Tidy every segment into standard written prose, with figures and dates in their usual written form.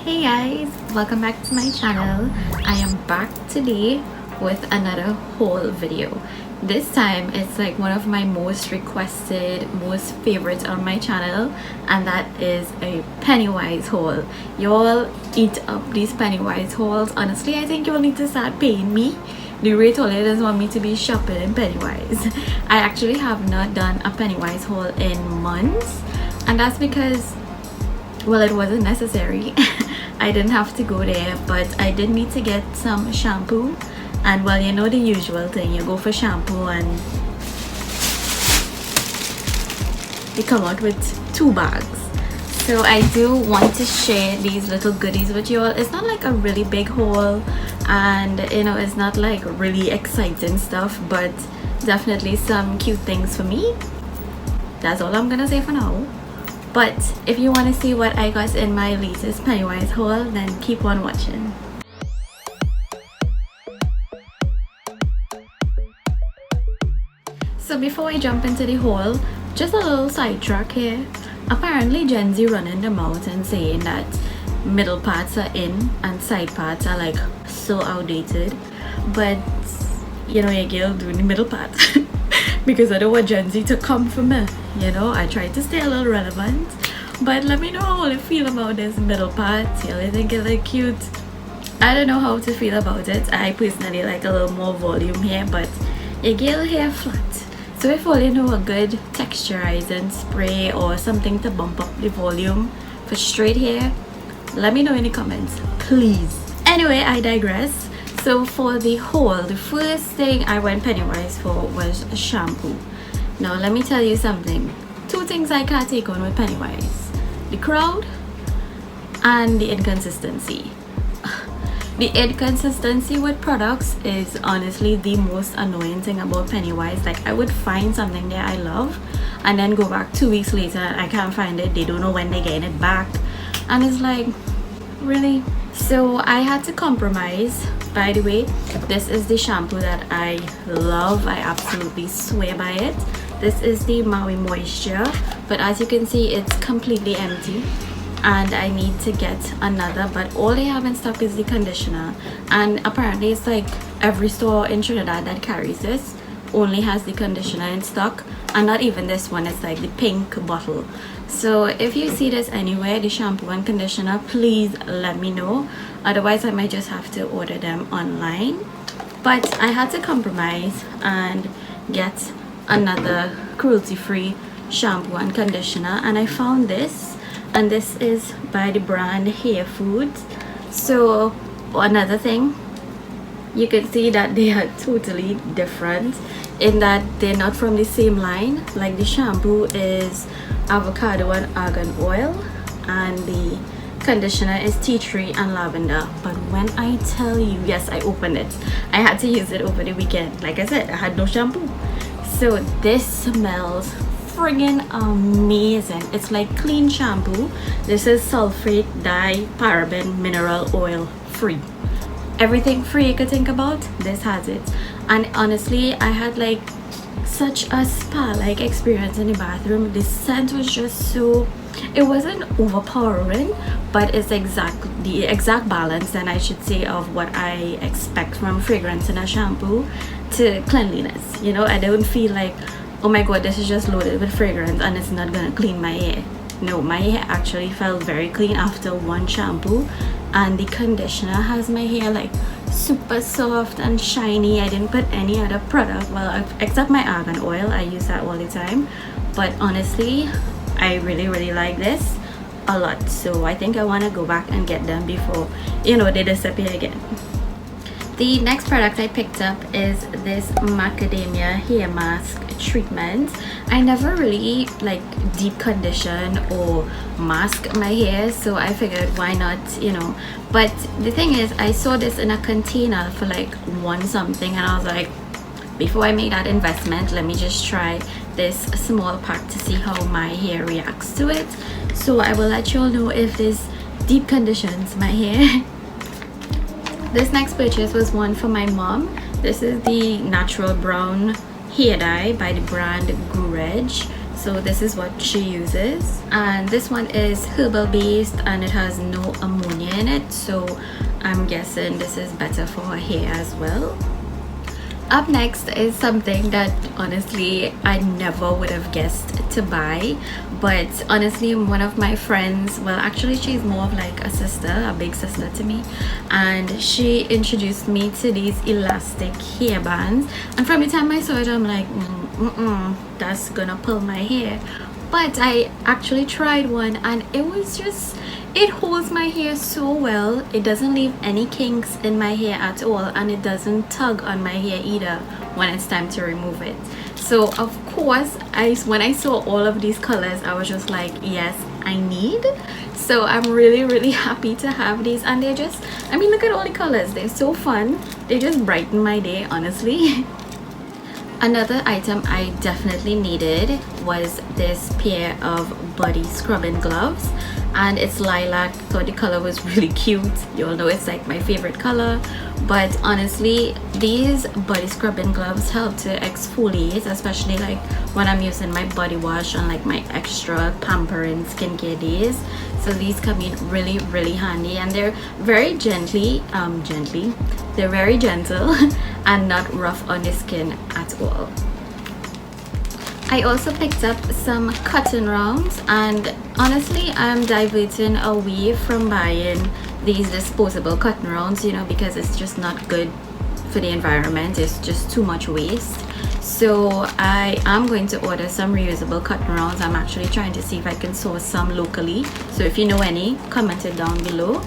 Hey guys, welcome back to my channel. I am back today with another haul video. This time it's like one of my most requested, most favorites on my channel, and that is a Pennywise haul. Y'all eat up these Pennywise hauls. Honestly, I think y'all need to start paying me. The rate all doesn't want me to be shopping in Pennywise. I actually have not done a Pennywise haul in months, and that's because, well, it wasn't necessary. I didn't have to go there, but I did need to get some shampoo. And well, you know the usual thing, you go for shampoo and they come out with 2 bags. So I do want to share these little goodies with you all. It's not like a really big haul, and you know, it's not like really exciting stuff, but definitely some cute things for me. That's all I'm gonna say for now. But if you want to see what I got in my latest Pennywise haul, then keep on watching. So before I jump into the haul, just a little sidetrack here. Apparently Gen Z running the mouth and saying that middle parts are in and side parts are like so outdated. But you know, your girl doing the middle part. Because I don't want Gen Z to come for me. You know, I try to stay a little relevant. But let me know how you feel about this middle part. You know, I think it's like cute. I don't know how to feel about it. I personally like a little more volume here, but your girl hair flat. So if all you know a good texturizing spray or something to bump up the volume for straight hair, let me know in the comments, please. Anyway, I digress. So for the haul, the first thing I went Pennywise for was a shampoo. Now let me tell you something. 2 things I can't take on with Pennywise: the crowd and the inconsistency. The inconsistency with products is honestly the most annoying thing about Pennywise. Like, I would find something that I love and then go back 2 weeks later and I can't find it. They don't know when they're getting it back, and it's like, really? So I had to compromise. By the way, this is the shampoo that I love. I absolutely swear by it. This is the Maui Moisture, but as you can see, it's completely empty and I need to get another, but all they have in stock is the conditioner, and apparently it's like every store in Trinidad that carries this only has the conditioner in stock, and not even this one. It's like the pink bottle. So if you see this anywhere, the shampoo and conditioner, please let me know, otherwise I might just have to order them online. But I had to compromise and get another cruelty-free shampoo and conditioner, and I found this, and this is by the brand Hair Foods. So another thing, you can see that they are totally different in that they're not from the same line. Like, the shampoo is avocado and argan oil, and the conditioner is tea tree and lavender. But when I tell you, yes, I opened it. I had to use it over the weekend. Like I said, I had no shampoo. So this smells friggin' amazing. It's like clean shampoo. This is sulfate, dye, paraben, mineral oil free. Everything free you could think about, this has it. And honestly, I had like such a spa-like experience in the bathroom. The scent was just so, it wasn't overpowering, but it's the exact balance, then I should say, of what I expect from fragrance in a shampoo to cleanliness. You know, I don't feel like, oh my god, this is just loaded with fragrance and it's not gonna clean my hair. No, my hair actually felt very clean after one shampoo, and the conditioner has my hair like super soft and shiny. I didn't put any other product, well, except my argan oil. I use that all the time, but honestly, I really like this a lot. So I think I want to go back and get them before, you know, they disappear again. The next product I picked up is this Macadamia hair mask treatment. I never really like deep condition or mask my hair, so I figured why not, you know. But the thing is, I saw this in a container for like $1 something, and I was like, before I make that investment, let me just try this small pack to see how my hair reacts to it. So I will let you all know if this deep conditions my hair. This next purchase was one for my mom. This is the natural brown hair dye by the brand Goorej. so this is what she uses, and this one is herbal based and it has no ammonia in it, so I'm guessing this is better for her hair as well. Up next is something that honestly I never would have guessed to buy, but honestly one of my friends, well actually she's more of like a sister, a big sister to me, and she introduced me to these elastic hair bands, and from the time I saw it I'm like that's gonna pull my hair. But I actually tried one and it was just, it holds my hair so well. It doesn't leave any kinks in my hair at all, and it doesn't tug on my hair either when it's time to remove it. So of course when I saw all of these colors I was just like, yes, I need. So I'm really happy to have these, and they're just, I mean, look at all the colors, they're so fun. They just brighten my day, honestly. Another item I definitely needed was this pair of body scrubbing gloves, and it's lilac, so the color was really cute. You all know it's like my favorite color, but honestly these body scrubbing gloves help to exfoliate, especially like when I'm using my body wash on like my extra pampering skincare days. So these come in really handy, and they're very they're very gentle and not rough on the skin at all. I also picked up some cotton rounds, and honestly I'm diverting away from buying these disposable cotton rounds, you know, because it's just not good for the environment. It's just too much waste. So I am going to order some reusable cotton rounds. I'm actually trying to see if I can source some locally, so if you know any, comment it down below.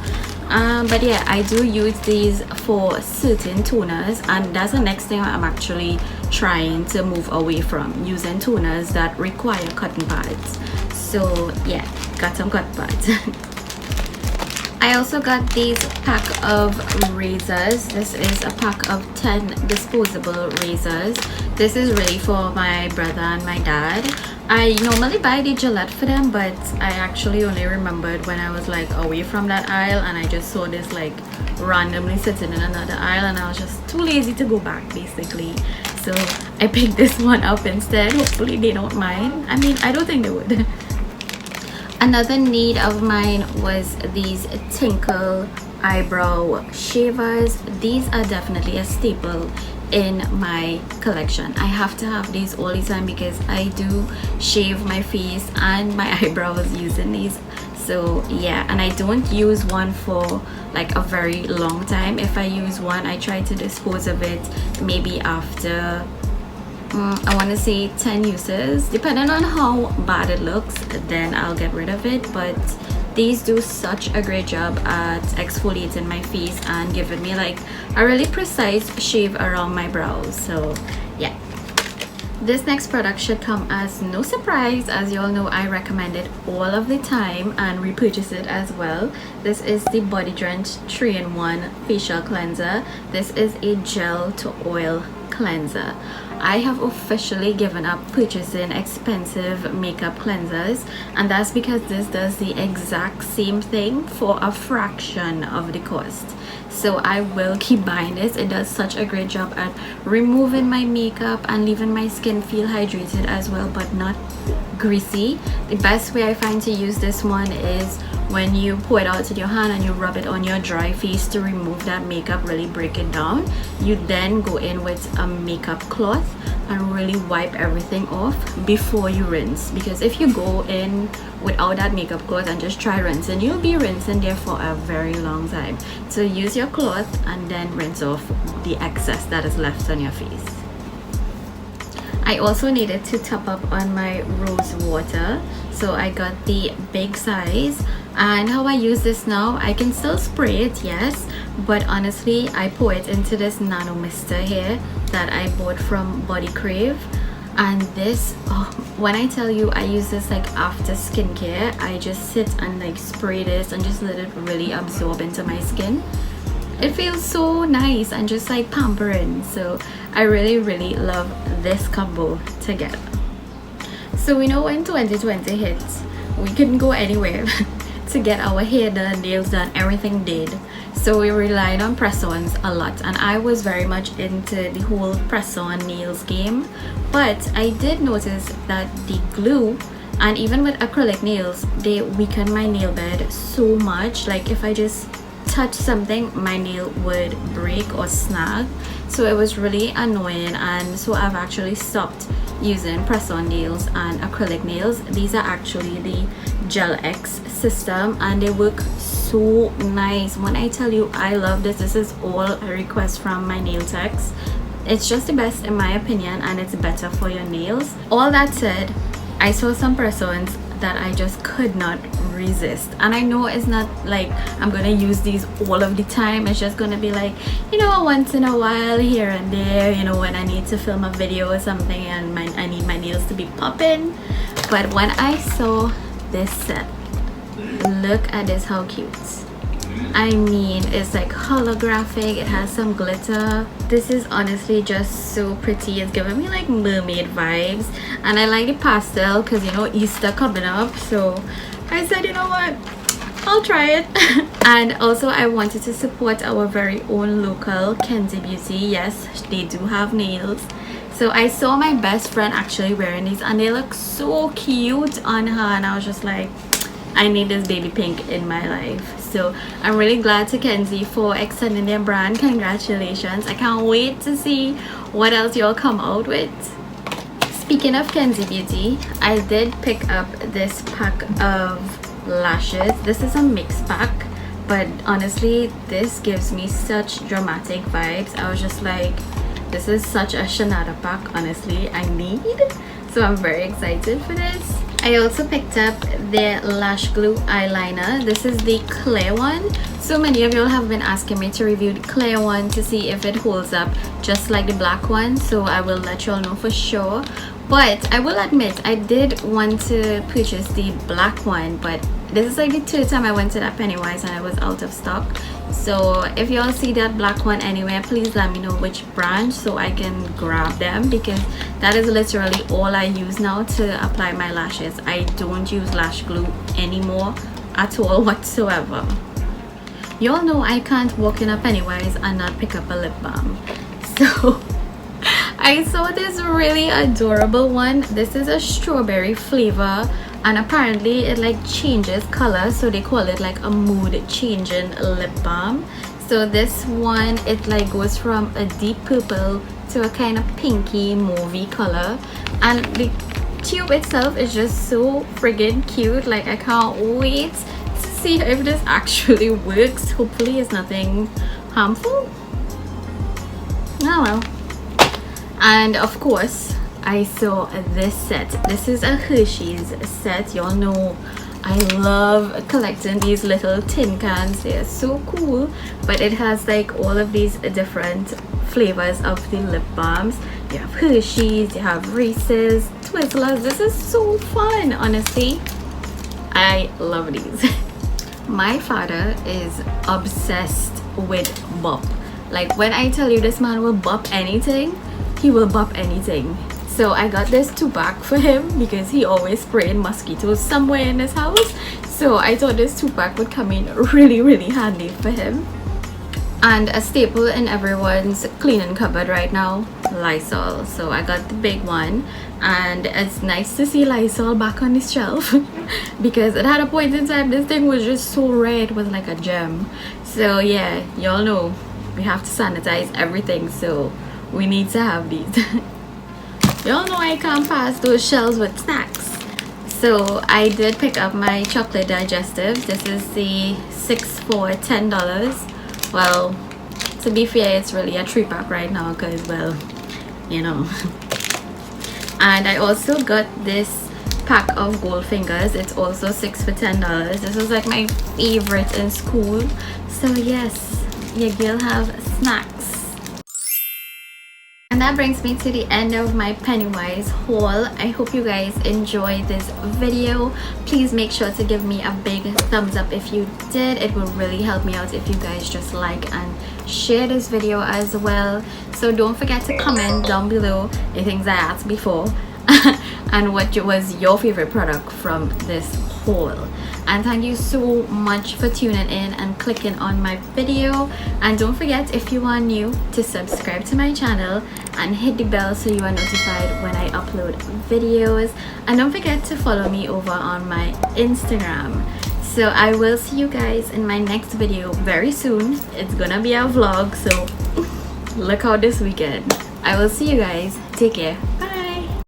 But yeah, I do use these for certain toners, and that's the next thing I'm actually trying to move away from, using toners that require cotton pads. So yeah, got some cotton pads. I also got these pack of razors. This is a pack of 10 disposable razors. This is really for my brother and my dad. I normally buy the Gillette for them, but I actually only remembered when I was like away from that aisle, and I just saw this like randomly sitting in another aisle, and I was just too lazy to go back basically. So I picked this one up instead. Hopefully they don't mind. I mean, I don't think they would. Another need of mine was these Tinkle eyebrow shavers. These are definitely a staple in my collection. I have to have these all the time because I do shave my face and my eyebrows using these. So yeah, and I don't use one for like a very long time. If I use one, I try to dispose of it maybe after I want to say 10 uses, depending on how bad it looks, then I'll get rid of it. But these do such a great job at exfoliating my face and giving me like a really precise shave around my brows. So yeah, this next product should come as no surprise. As you all know, I recommend it all of the time and repurchase it as well. This is the Body Drench 3-in-1 facial cleanser. This is a gel to oil cleanser. I have officially given up purchasing expensive makeup cleansers, and that's because this does the exact same thing for a fraction of the cost. So I will keep buying this. It does such a great job at removing my makeup and leaving my skin feel hydrated as well, but not greasy. The best way I find to use this one is when you pour it out in your hand and you rub it on your dry face to remove that makeup, really break it down. You then go in with a makeup cloth and really wipe everything off before you rinse, because if you go in without that makeup cloth and just try rinsing, you'll be rinsing there for a very long time. So use your cloth and then rinse off the excess that is left on your face. I also needed to top up on my rose water, so I got the big size. And how I use this now, I can still spray it, yes, but honestly I pour it into this nano mister here that I bought from Body Crave. And this, when I tell you I use this like after skincare, I just sit and like spray this and just let it really absorb into my skin. It feels so nice and just like pampering. So I really love this combo together. So we know when 2020 hits, we couldn't go anywhere. to get our hair done, nails done, everything did. So we relied on press-ons a lot, and I was very much into the whole press-on nails game. But I did notice that the glue, and even with acrylic nails, they weaken my nail bed so much. Like if I just touch something, my nail would break or snag. So it was really annoying, and so I've actually stopped using press-on nails and acrylic nails. These are actually the Gel X system, and they work so nice. When I tell you I love this, this is all a request from my nail techs. It's just the best in my opinion, and it's better for your nails. All that said, I saw some press-ons that I just could not resist, and I know it's not like I'm gonna use these all of the time. It's just gonna be like, you know, once in a while here and there, you know, when I need to film a video or something and I need my nails to be popping. But when I saw this set, look at this, how cute. I mean, it's like holographic, it has some glitter. This is honestly just so pretty. It's giving me like mermaid vibes, and I like the pastel because, you know, Easter coming up, so I said, you know what, I'll try it. And also I wanted to support our very own local Kenzie Beauty. Yes, they do have nails. So I saw my best friend actually wearing these, and they look so cute on her, and I was just like, I need this baby pink in my life. So I'm really glad to Kenzie for extending their brand. Congratulations. I can't wait to see what else you'll come out with. Speaking of Kenzie Beauty, I did pick up this pack of lashes. This is a mixed pack, but honestly this gives me such dramatic vibes. I was just like, this is such a Shanada pack, honestly, I need. So I'm very excited for this. I also picked up their lash glue eyeliner. This is the clear one. So many of you have been asking me to review the clear one to see if it holds up just like the black one, so I will let you all know for sure. But I will admit, I did want to purchase the black one, but this is like the third time I went to that Pennywise and I was out of stock. So if you all see that black one anywhere, please let me know which brand so I can grab them, because that is literally all I use now to apply my lashes. I don't use lash glue anymore at all whatsoever. You all know I can't walk in a Pennywise and not pick up a lip balm. So I saw this really adorable one. This is a strawberry flavor, and apparently it like changes color, so they call it like a mood changing lip balm. So this one, it like goes from a deep purple to a kind of pinky mauvey color, and the tube itself is just so friggin' cute. Like I can't wait to see if this actually works. Hopefully it's nothing harmful. Oh well. And of course I saw this set. This is a Hershey's set. Y'all know I love collecting these little tin cans. They're so cool. But it has like all of these different flavors of the lip balms. You have Hershey's, you have Reese's, Twizzlers. This is so fun, honestly. I love these. My father is obsessed with BOP. Like when I tell you this man will BOP anything, he will BOP anything. So I got this 2-pack for him because he always spraying mosquitoes somewhere in his house. So I thought this 2-pack would come in really handy for him. And a staple in everyone's cleaning cupboard right now, LYSOL. So I got the big one, and it's nice to see LYSOL back on the shelf because it had a point in time this thing was just so rare, it was like a gem. So yeah, y'all know we have to sanitize everything, so we need to have these. Y'all know I can't pass those shelves with snacks. So I did pick up my chocolate digestive. This is the 6 for $10. Well, to be fair, it's really a 3-pack right now because, well, you know. And I also got this pack of Goldfingers. It's also 6 for $10. This was like my favorite in school. So yes, your girl have snacks. And that brings me to the end of my Pennywise haul. I hope you guys enjoyed this video. Please make sure to give me a big thumbs up if you did. It will really help me out if you guys just like and share this video as well. So don't forget to comment down below the things I asked before and what was your favorite product from this haul. and thank you so much for tuning in and clicking on my video. And don't forget, if you are new, to subscribe to my channel and hit the bell so you are notified when I upload videos. And don't forget to follow me over on my Instagram. So I will see you guys in my next video very soon. It's gonna be a vlog, so look out this weekend. I will see you guys. Take care. Bye.